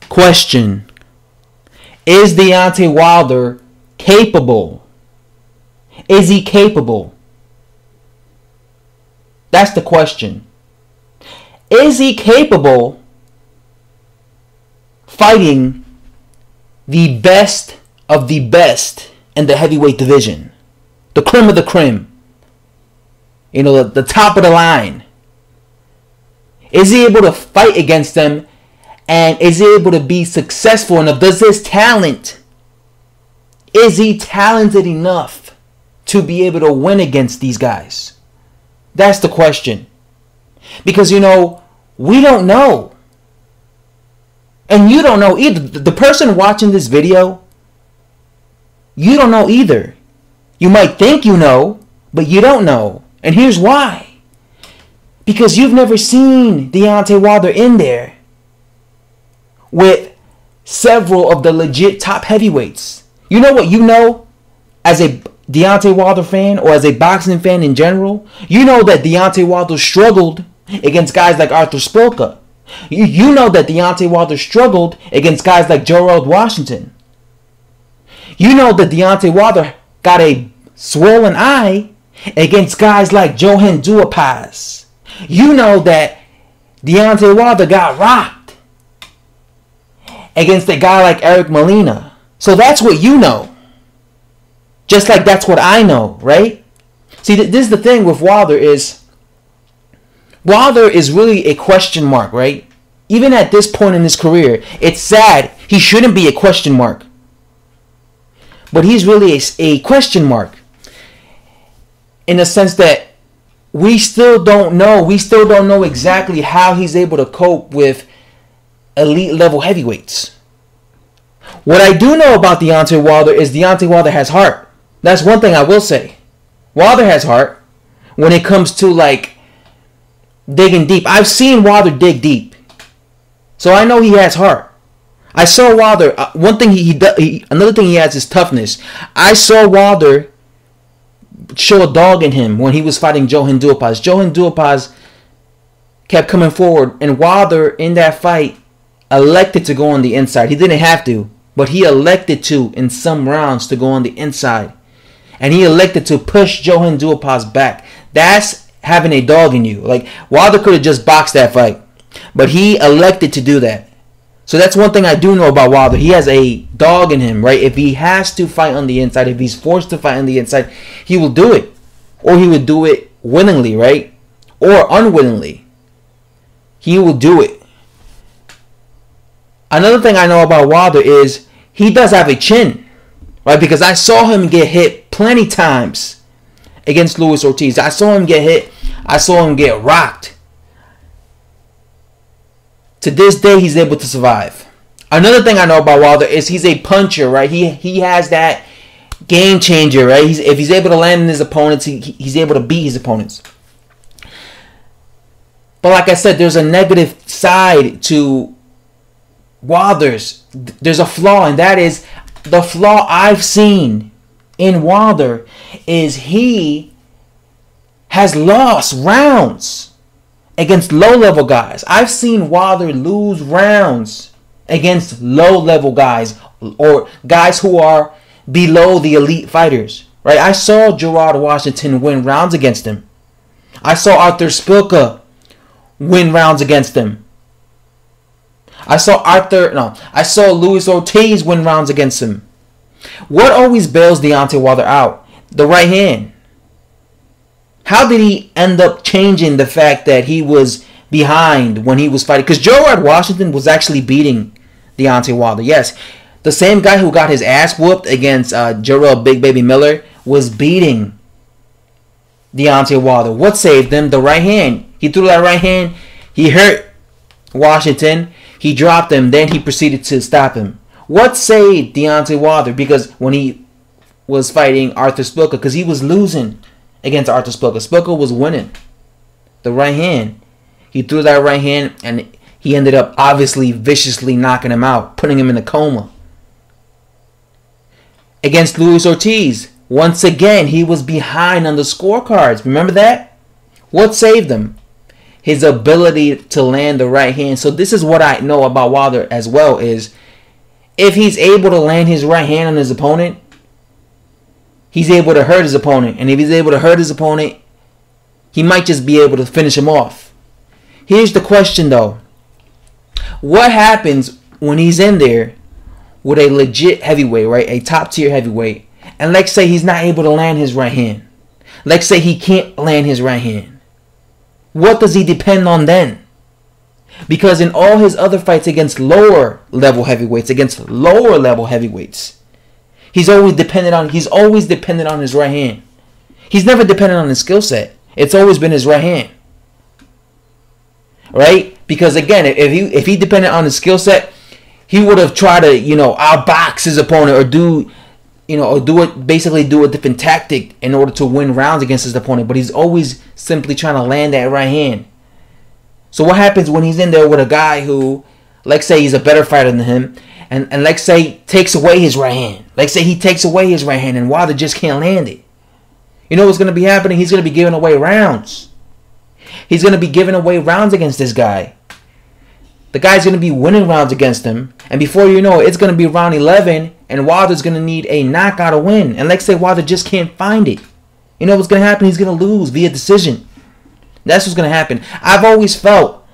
Question. Is Deontay Wilder capable? Is he capable? That's the question. Is he capable fighting the best of the best in the heavyweight division? The creme of the creme. You know, the top of the line. Is he able to fight against them? And is he able to be successful enough? Does his talent, is he talented enough to be able to win against these guys? That's the question. Because, you know, we don't know. And you don't know either. The person watching this video, you don't know either. You might think you know, but you don't know. And here's why. Because you've never seen Deontay Wilder in there with several of the legit top heavyweights. You know what you know as a Deontay Wilder fan or as a boxing fan in general? You know that Deontay Wilder struggled against guys like Arthur Spilka. You know that Deontay Wilder struggled against guys like Gerald Washington. You know that Deontay Wilder got a swollen eye against guys like Johan Duhaupas. You know that Deontay Wilder got rocked against a guy like Eric Molina. So that's what you know. Just like that's what I know, right? See, this is the thing with Wilder is really a question mark, right? Even at this point in his career, it's sad. He shouldn't be a question mark. But he's really a question mark. In the sense that we still don't know. We still don't know exactly how he's able to cope with elite level heavyweights. What I do know about Deontay Wilder is Deontay Wilder has heart. That's one thing I will say. Wilder has heart when it comes to like digging deep. I've seen Wilder dig deep. So I know he has heart. I saw Wilder. One thing another thing he has is toughness. I saw Wilder show a dog in him when he was fighting Johan Duhaupas. Johan Duhaupas kept coming forward, and Wilder in that fight elected to go on the inside. He didn't have to, but he elected to in some rounds to go on the inside, and he elected to push Johan Duhaupas back. That's having a dog in you. Like Wilder could have just boxed that fight, but he elected to do that. So that's one thing I do know about Wilder. He has a dog in him, right? If he has to fight on the inside, if he's forced to fight on the inside, he will do it. Or he would do it willingly, right? Or unwillingly. He will do it. Another thing I know about Wilder is he does have a chin, right? Because I saw him get hit plenty times against Luis Ortiz. I saw him get hit. I saw him get rocked. To this day, he's able to survive. Another thing I know about Wilder is he's a puncher, right? He has that game changer, right? If he's able to land in his opponents, he's able to beat his opponents. But like I said, there's a negative side to Wilder's. There's a flaw, and that is the flaw I've seen in Wilder is he has lost rounds against low-level guys. I've seen Wilder lose rounds against low-level guys or guys who are below the elite fighters. Right? I saw Gerald Washington win rounds against him. I saw Arthur Spilka win rounds against him. I saw Luis Ortiz win rounds against him. What always bails Deontay Wilder out? The right hand. How did he end up changing the fact that he was behind when he was fighting? Because Gerald Washington was actually beating Deontay Wilder. Yes, the same guy who got his ass whooped against Gerald Big Baby Miller was beating Deontay Wilder. What saved him? The right hand. He threw that right hand. He hurt Washington. He dropped him. Then he proceeded to stop him. What saved Deontay Wilder? Because when he was fighting Arthur Spilka, because he was losing against Arthur Spilka. Spilka was winning. The right hand. He threw that right hand and he ended up obviously viciously knocking him out, putting him in a coma. Against Luis Ortiz, once again, he was behind on the scorecards. Remember that? What saved him? his ability to land the right hand. So this is what I know about Wilder as well, is if he's able to land his right hand on his opponent, he's able to hurt his opponent. And if he's able to hurt his opponent, he might just be able to finish him off. Here's the question though. What happens when he's in there with a legit heavyweight, right? A top tier heavyweight. And let's say he's not able to land his right hand. Let's say he can't land his right hand. What does he depend on then? Because in all his other fights against lower level heavyweights, he's always dependent on his right hand. He's never dependent on his skill set. It's always been his right hand. Right? Because again, if he depended on his skill set, he would have tried to, outbox his opponent or do a different tactic in order to win rounds against his opponent. But he's always simply trying to land that right hand. So what happens when he's in there with a guy who, let's say he's a better fighter than him, and let's say takes away his right hand. Let's say he takes away his right hand and Wilder just can't land it. You know what's going to be happening? He's going to be giving away rounds. He's going to be giving away rounds against this guy. The guy's going to be winning rounds against him. And before you know it, it's going to be round 11. And Wilder's going to need a knockout to win. And let's say Wilder just can't find it. You know what's going to happen? He's going to lose via decision. That's what's going to happen. I've always felt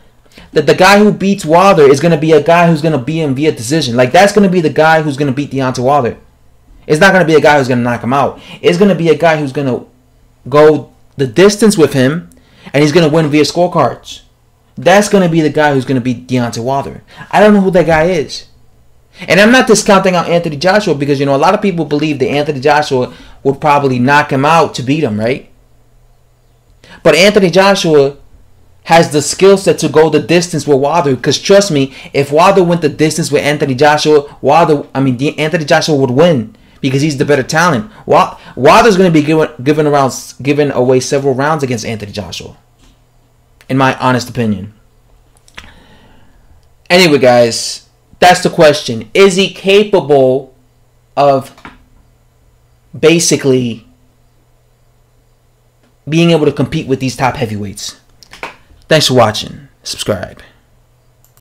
that the guy who beats Wilder is going to be a guy who's going to beat him via decision. Like, that's going to be the guy who's going to beat Deontay Wilder. It's not going to be a guy who's going to knock him out. It's going to be a guy who's going to go the distance with him. And he's going to win via scorecards. That's going to be the guy who's going to beat Deontay Wilder. I don't know who that guy is. And I'm not discounting out Anthony Joshua because, a lot of people believe that Anthony Joshua would probably knock him out to beat him, right? But Anthony Joshua has the skill set to go the distance with Wilder. Because trust me, if Wilder went the distance with Anthony Joshua, Anthony Joshua would win because he's the better talent. Wilder's going to be giving away several rounds against Anthony Joshua, in my honest opinion. Anyway, guys, that's the question. Is he capable of basically being able to compete with these top heavyweights? Thanks for watching. Subscribe.